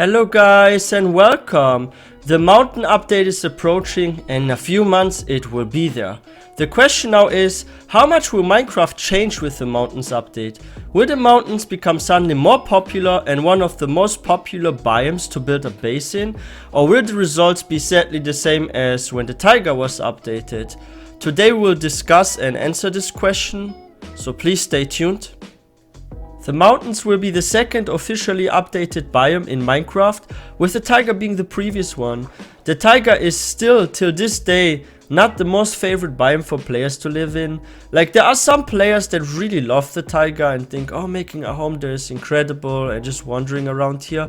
Hello guys and welcome! The mountain update is approaching and in a few months it will be there. The question now is, how much will Minecraft change with the mountains update? Will the mountains become suddenly more popular and one of the most popular biomes to build a base in? Or will the results be sadly the same as when the taiga was updated? Today we'll discuss and answer this question, so please stay tuned. The mountains will be the second officially updated biome in Minecraft, with the taiga being the previous one. The taiga is still, till this day, not the most favorite biome for players to live in. Like, there are some players that really love the taiga and think, oh, making a home there is incredible and just wandering around here.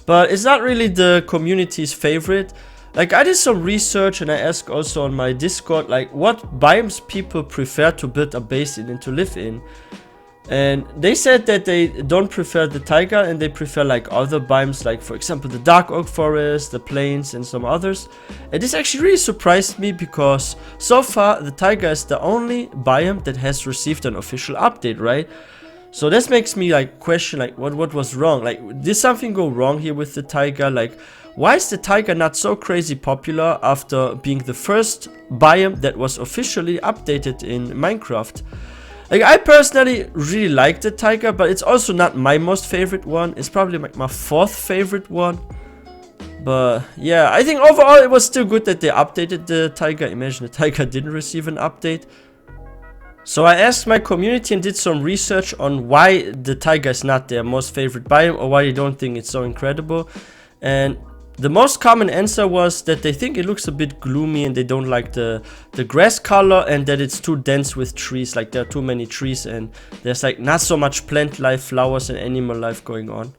But it's not really the community's favorite. Like, I did some research and I asked also on my Discord, like, what biomes people prefer to build a base in and to live in. And they said that they don't prefer the taiga and they prefer like other biomes, like for example the dark oak forest, the plains and some others. And this actually really surprised me because so far the taiga is the only biome that has received an official update, right? So this makes me like question like what was wrong? Like, did something go wrong here with the taiga? Like, why is the taiga not so crazy popular after being the first biome that was officially updated in Minecraft? Like, I personally really like the taiga, but it's also not my most favorite one. It's probably like my fourth favorite one. But yeah, I think overall it was still good that they updated the taiga. Imagine the taiga didn't receive an update. So I asked my community and did some research on why the taiga is not their most favorite biome or why they don't think it's so incredible. And the most common answer was that they think it looks a bit gloomy and they don't like the grass color and that it's too dense with trees, like there are too many trees and there's like not so much plant life, flowers and animal life going on.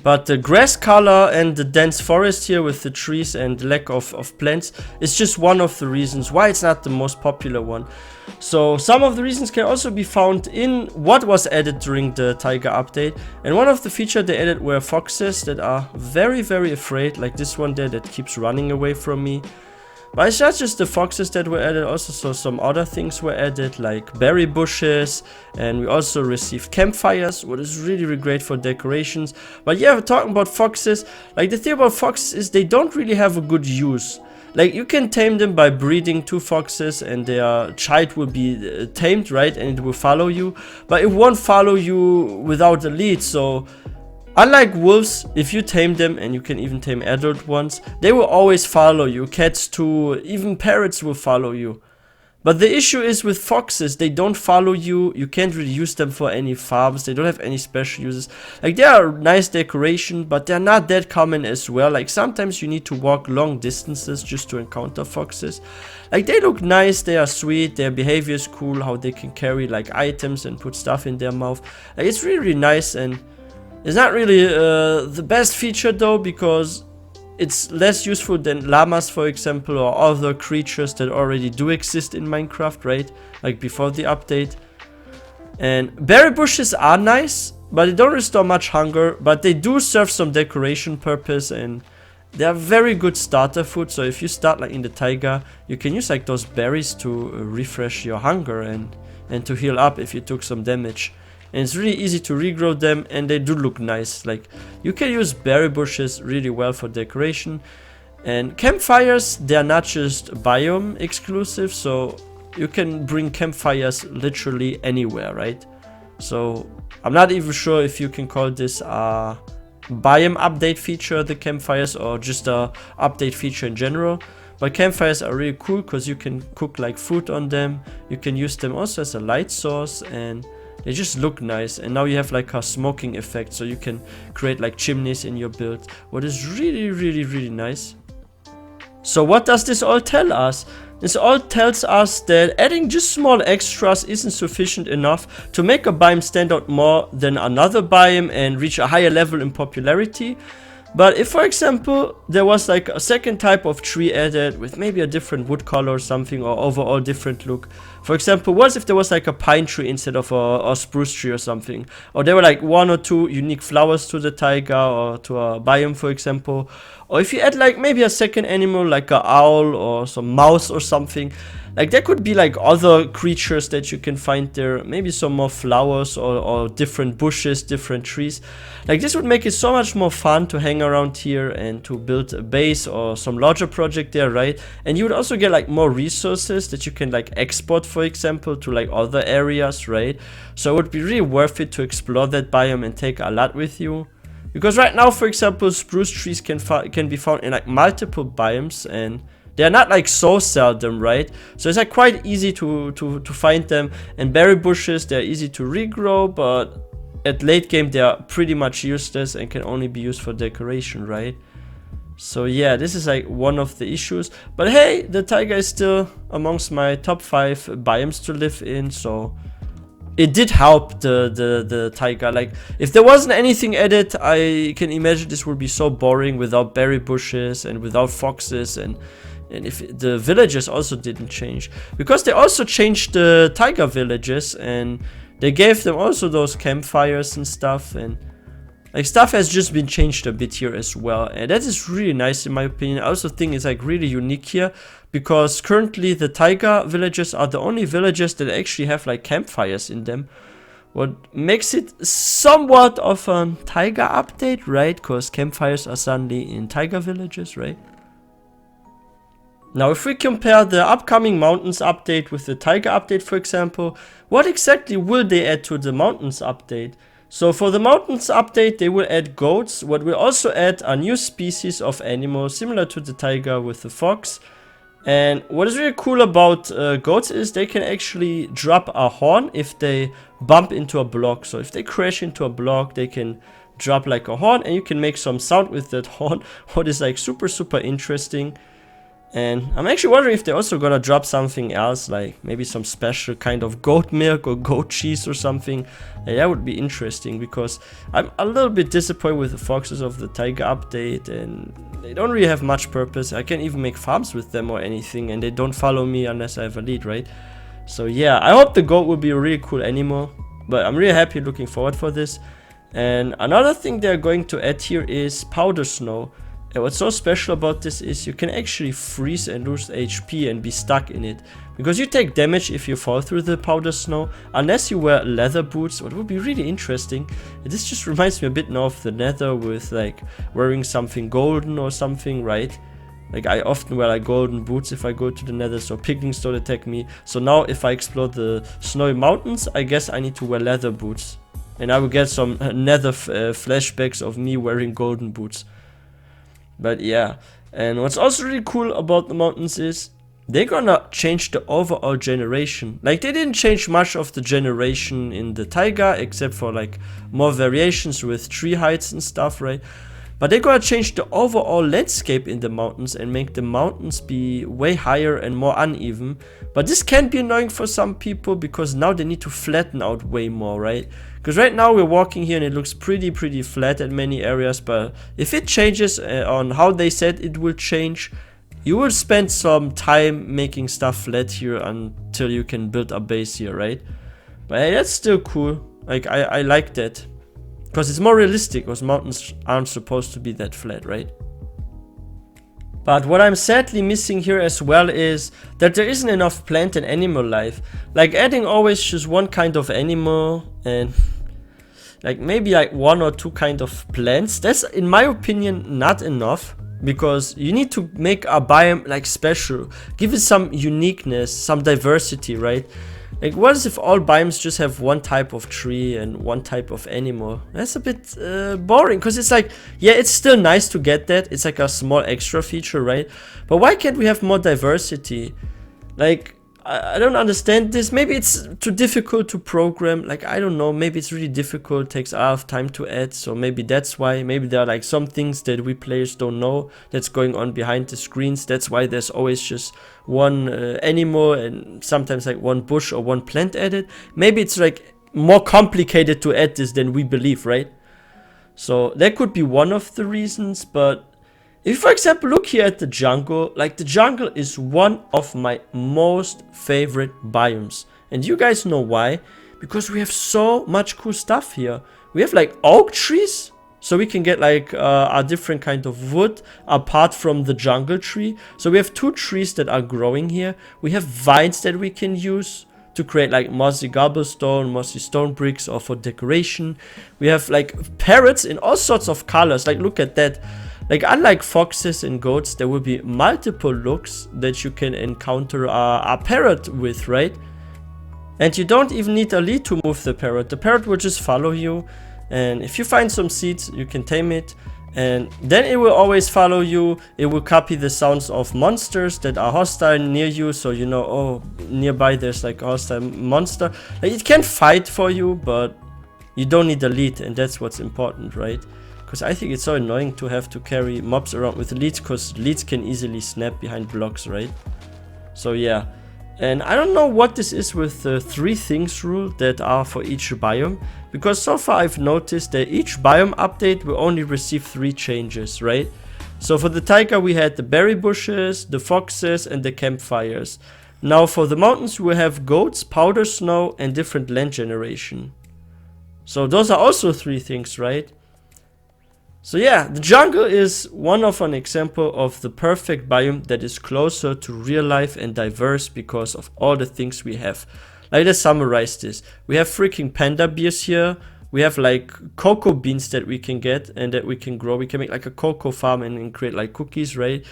But the grass color and the dense forest here with the trees and lack of plants is just one of the reasons why it's not the most popular one. So some of the reasons can also be found in what was added during the taiga update. And one of the features they added were foxes that are very afraid, like this one there that keeps running away from me. But it's not just the foxes that were added, also so some other things were added, like berry bushes, and we also received campfires, what is really great for decorations. But yeah, we're talking about foxes. Like, the thing about foxes is they don't really have a good use. Like, you can tame them by breeding two foxes and their child will be tamed, right, and it will follow you, but it won't follow you without a lead. So unlike wolves, if you tame them, and you can even tame adult ones, they will always follow you. Cats too, even parrots will follow you. But the issue is with foxes, they don't follow you, you can't really use them for any farms, they don't have any special uses. Like, they are nice decoration, but they're not that common as well. Like, sometimes you need to walk long distances just to encounter foxes. Like, they look nice, they are sweet, their behavior is cool, how they can carry like items and put stuff in their mouth. Like, it's really nice, and it's not really the best feature though, because it's less useful than llamas, for example, or other creatures that already do exist in Minecraft, right? Like before the update. And berry bushes are nice, but they don't restore much hunger, but they do serve some decoration purpose and they're very good starter food. So if you start like in the taiga, you can use like those berries to refresh your hunger and to heal up if you took some damage. And it's really easy to regrow them and they do look nice. Like, you can use berry bushes really well for decoration. And campfires, they're not just biome exclusive, so you can bring campfires literally anywhere, right? So I'm not even sure if you can call this a biome update feature, the campfires, or just a update feature in general. But campfires are really cool because you can cook like food on them. You can use them also as a light source and they just look nice. And now you have like a smoking effect, so you can create like chimneys in your build, what is really nice. So what does this all tell us? This all tells us that adding just small extras isn't sufficient enough to make a biome stand out more than another biome and reach a higher level in popularity. But if, for example, there was like a second type of tree added with maybe a different wood color or something, or overall different look, For example, what if there was like a pine tree instead of a spruce tree or something? Or there were like 1 or 2 unique flowers to the taiga or to a biome, for example. Or if you add like maybe a second animal like a owl or some mouse or something. Like there could be like other creatures that you can find there, maybe some more flowers or different bushes, different trees. Like this would make it so much more fun to hang around here and to build a base or some larger project there, right? And you would also get like more resources that you can like export, for example, to like other areas, right? So it would be really worth it to explore that biome and take a lot with you. Because right now, for example, spruce trees can be found in like multiple biomes, and they're not like so seldom, right? So it's like quite easy to find them. And berry bushes, they're easy to regrow, but at late game they are pretty much useless and can only be used for decoration, right? So yeah, this is like one of the issues. But hey, the taiga is still amongst my top 5 biomes to live in, so it did help the taiga. Like if there wasn't anything added, I can imagine this would be so boring without berry bushes and without foxes, and if the villages also didn't change, because they also changed the taiga villages and they gave them also those campfires and stuff, and like stuff has just been changed a bit here as well, and that is really nice in my opinion. I also think it's like really unique here, because currently the taiga villages are the only villages that actually have like campfires in them, what makes it somewhat of a taiga update, right? Because campfires are suddenly in taiga villages, right? Now, if we compare the upcoming mountains update with the taiga update, for example, what exactly will they add to the mountains update? So for the mountains update, they will add goats. What will also add a new species of animal similar to the taiga with the fox. And what is really cool about goats is they can actually drop a horn if they bump into a block. So if they crash into a block, they can drop like a horn and you can make some sound with that horn, what is like super interesting. And I'm actually wondering if they're also gonna drop something else, like maybe some special kind of goat milk or goat cheese or something. That would be interesting, because I'm a little bit disappointed with the foxes of the taiga update, and they don't really have much purpose. I can't even make farms with them or anything, and they don't follow me unless I have a lead, right? So yeah, I hope the goat will be a really cool animal, but I'm really happy, looking forward for this. And another thing they're going to add here is powder snow. And what's so special about this is you can actually freeze and lose HP and be stuck in it, because you take damage if you fall through the powder snow, unless you wear leather boots, what would be really interesting. And this just reminds me a bit now of the nether, with like wearing something golden or something, right? Like I often wear like golden boots if I go to the nether, so piglins don't attack me. So now if I explore the snowy mountains, I guess I need to wear leather boots, and I will get some nether flashbacks of me wearing golden boots. But yeah, and what's also really cool about the mountains is they're gonna change the overall generation. Like they didn't change much of the generation in the taiga, except for like more variations with tree heights and stuff, right? But they're gonna change the overall landscape in the mountains and make the mountains be way higher and more uneven. But this can be annoying for some people, because now they need to flatten out way more, right? Because right now we're walking here and it looks pretty flat at many areas, but if it changes on how they said it will change, you will spend some time making stuff flat here until you can build a base here, right? But hey, that's still cool. Like I like that, because it's more realistic, because mountains aren't supposed to be that flat, right? But what I'm sadly missing here as well is that there isn't enough plant and animal life. Like adding always just one kind of animal and like maybe like 1 or 2 kind of plants, that's in my opinion not enough, because you need to make a biome like special, give it some uniqueness, some diversity, right? Like what if all biomes just have one type of tree and one type of animal? That's a bit boring, because it's like, yeah, it's still nice to get that, it's like a small extra feature, right? But why can't we have more diversity? Like I don't understand this. Maybe it's too difficult to program, like I don't know, maybe it's really difficult, takes a lot of time to add, so maybe that's why. Maybe there are like some things that we players don't know that's going on behind the screens. That's why there's always just one animal and sometimes like one bush or one plant added. Maybe it's like more complicated to add this than we believe, right? So that could be one of the reasons, but If, for example, look here at the jungle, like the jungle is one of my most favorite biomes. And you guys know why? Because we have so much cool stuff here. We have like oak trees, so we can get like a different kind of wood apart from the jungle tree. So we have 2 trees that are growing here. We have vines that we can use to create like mossy cobblestone, mossy stone bricks, or for decoration. We have like parrots in all sorts of colors. Like look at that. Like unlike foxes and goats, there will be multiple looks that you can encounter a parrot with, right? And you don't even need a lead to move the parrot. The parrot will just follow you. And if you find some seeds, you can tame it. And then it will always follow you. It will copy the sounds of monsters that are hostile near you. So you know, oh, nearby there's like a hostile monster. Like it can fight for you, but you don't need a lead. And that's what's important, right? Because I think it's so annoying to have to carry mobs around with leads, because leads can easily snap behind blocks, right? So yeah. And I don't know what this is with the 3 things rule that are for each biome, because so far I've noticed that each biome update will only receive 3 changes, right? So for the taiga we had the berry bushes, the foxes, and the campfires. Now for the mountains we have goats, powder snow, and different land generation. So those are also 3 things, right? So yeah, the jungle is one of an example of the perfect biome that is closer to real life and diverse because of all the things we have. Like, let's summarize this. We have freaking panda bears here. We have like cocoa beans that we can get and that we can grow. We can make like a cocoa farm and create like cookies, right?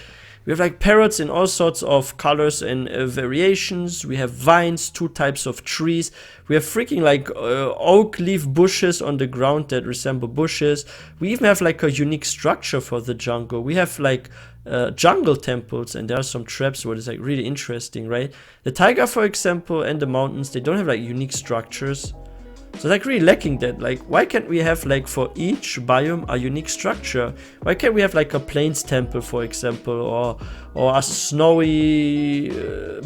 We have like parrots in all sorts of colors and variations. We have vines, 2 types of trees. We have freaking like oak leaf bushes on the ground that resemble bushes. We even have like a unique structure for the jungle. We have like jungle temples, and there are some traps where it's like really interesting, right? The taiga, for example, and the mountains, they don't have like unique structures. So like really lacking that. Like, why can't we have like for each biome a unique structure? Why can't we have like a plains temple, for example, or a snowy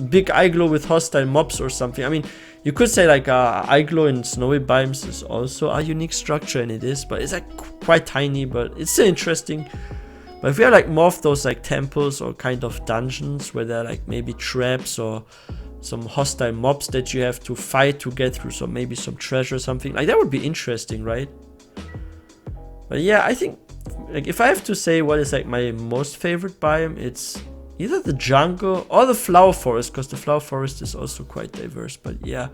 big igloo with hostile mobs or something? I mean, you could say like a igloo in snowy biomes is also a unique structure, and it is, but it's like quite tiny, but it's still interesting. But if we have like more of those like temples or kind of dungeons where there are like maybe traps or some hostile mobs that you have to fight to get through, so maybe some treasure or something, like that would be interesting, right? But yeah, I think like if I have to say what is like my most favorite biome, it's either the jungle or the flower forest, because the flower forest is also quite diverse. But yeah,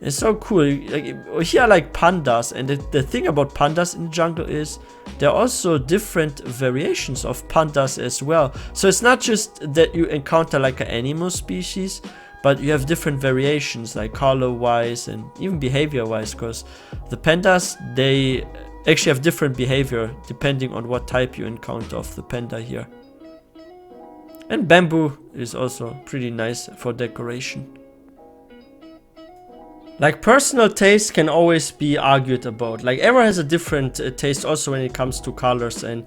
it's so cool. Like here are like pandas, and the thing about pandas in the jungle is there are also different variations of pandas as well. So it's not just that you encounter like an animal species, but you have different variations, like color-wise and even behavior-wise, because the pandas, they actually have different behavior depending on what type you encounter of the panda here. And bamboo is also pretty nice for decoration. Like, personal taste can always be argued about. Like, everyone has a different taste also when it comes to colors, and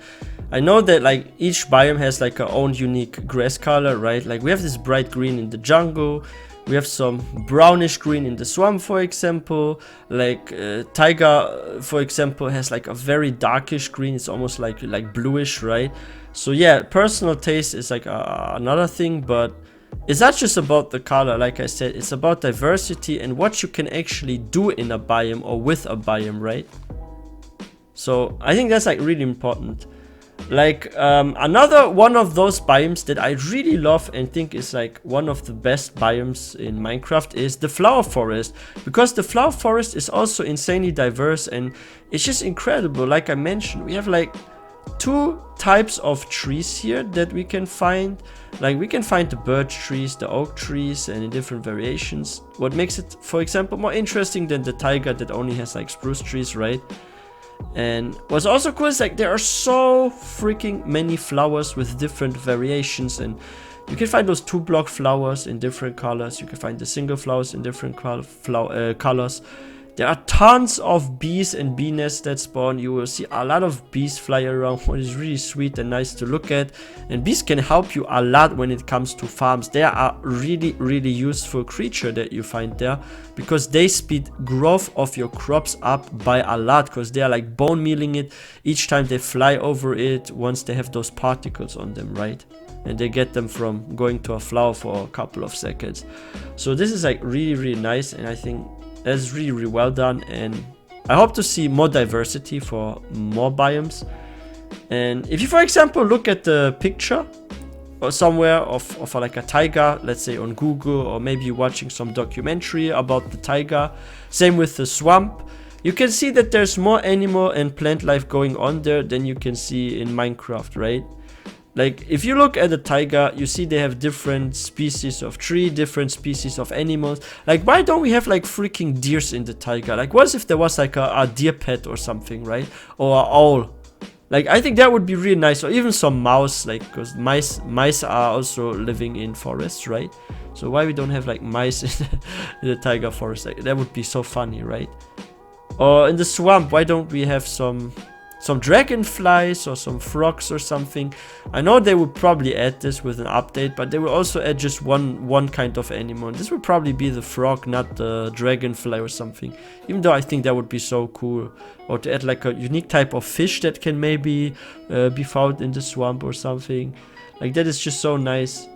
I know that like each biome has like our own unique grass color, right? Like we have this bright green in the jungle, we have some brownish green in the swamp, for example. Like taiga, for example, has like a very darkish green. It's almost like bluish, right? So yeah, personal taste is like another thing, but it's not just about the color. Like I said, it's about diversity and what you can actually do in a biome or with a biome, right? So I think that's like really important. Like another one of those biomes that I really love and think is like one of the best biomes in Minecraft is the flower forest, because the flower forest is also insanely diverse and it's just incredible. Like I mentioned, we have like 2 types of trees here that we can find. Like we can find the birch trees, the oak trees, and in different variations. What makes it, for example, more interesting than the taiga that only has like spruce trees, right? And what's also cool is like there are so freaking many flowers with different variations, and you can find those 2-block flowers in different colors. You can find the single flowers in different colors. There are tons of bees and bee nests that spawn. You will see a lot of bees fly around, which is really sweet and nice to look at. And bees can help you a lot when it comes to farms. They are a really useful creature that you find there, because they speed growth of your crops up by a lot, because they are like bone mealing it each time they fly over it once they have those particles on them, right? And they get them from going to a flower for a couple of seconds. So this is like really nice, and I think that's really well done, and I hope to see more diversity for more biomes. And if you, for example, look at the picture or somewhere of like a taiga, let's say on Google, or maybe you're watching some documentary about the taiga, same with the swamp, you can see that there's more animal and plant life going on there than you can see in Minecraft, right? Like, if you look at the taiga, you see they have different species of tree, different species of animals. Like, why don't we have like freaking deers in the taiga? Like, what if there was like a deer pet or something, right? Or an owl? Like, I think that would be really nice. Or even some mouse, like, because mice are also living in forests, right? So why we don't have like mice in the taiga forest? Like, that would be so funny, right? Or in the swamp, why don't we have some dragonflies or some frogs or something? I know they would probably add this with an update, but they will also add just one kind of animal. This would probably be the frog, not the dragonfly or something. Even though I think that would be so cool. Or to add like a unique type of fish that can maybe be found in the swamp or something. Like, that is just so nice.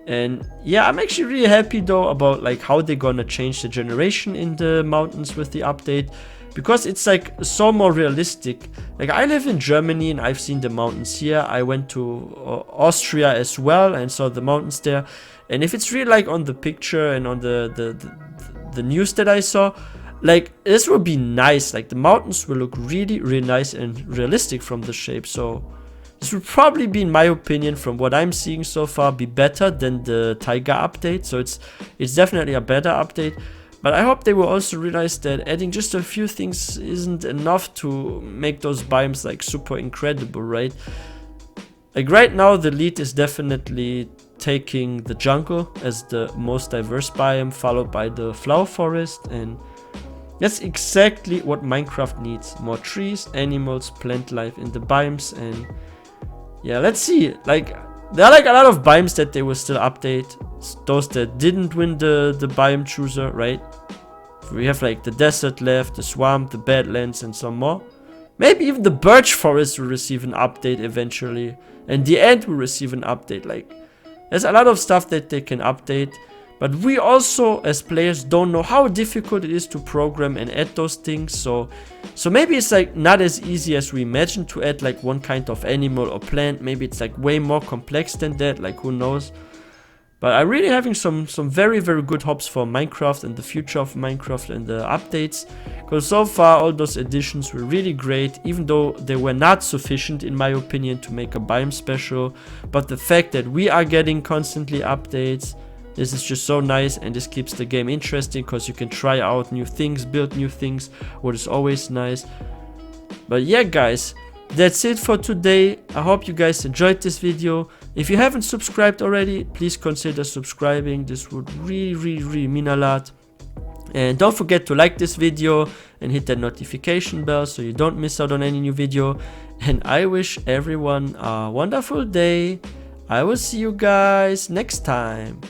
And yeah, I'm actually really happy though about like how they're gonna change the generation in the mountains with the update, because it's like so more realistic. Like, I live in Germany and I've seen the mountains here. I went to Austria as well and saw the mountains there. And if it's really like on the picture and on the news that I saw, like, this will be nice. Like, the mountains will look really nice and realistic from the shape. So this would probably be, in my opinion, from what I'm seeing so far, be better than the taiga update. So it's definitely a better update. But I hope they will also realize that adding just a few things isn't enough to make those biomes like super incredible, right? Like, right now the lead is definitely taking the jungle as the most diverse biome, followed by the flower forest, and that's exactly what Minecraft needs. More trees, animals, plant life in the biomes. And yeah, let's see. Like, there are like a lot of biomes that they will still update. Those that didn't win the biome chooser, right? We have like the desert left, the swamp, the badlands, and some more. Maybe even the birch forest will receive an update eventually. And the end will receive an update. Like, there's a lot of stuff that they can update. But we also, as players, don't know how difficult it is to program and add those things. So maybe it's like not as easy as we imagine to add like one kind of animal or plant. Maybe it's like way more complex than that. Like, who knows? But I'm really having some very good hopes for Minecraft and the future of Minecraft and the updates. Because so far all those additions were really great, even though they were not sufficient in my opinion to make a biome special. But the fact that we are getting constantly updates, this is just so nice, and this keeps the game interesting because you can try out new things, build new things, what is always nice. But yeah, guys, that's it for today. I hope you guys enjoyed this video. If you haven't subscribed already, please consider subscribing. This would really mean a lot. And don't forget to like this video and hit that notification bell so you don't miss out on any new video. And I wish everyone a wonderful day. I will see you guys next time.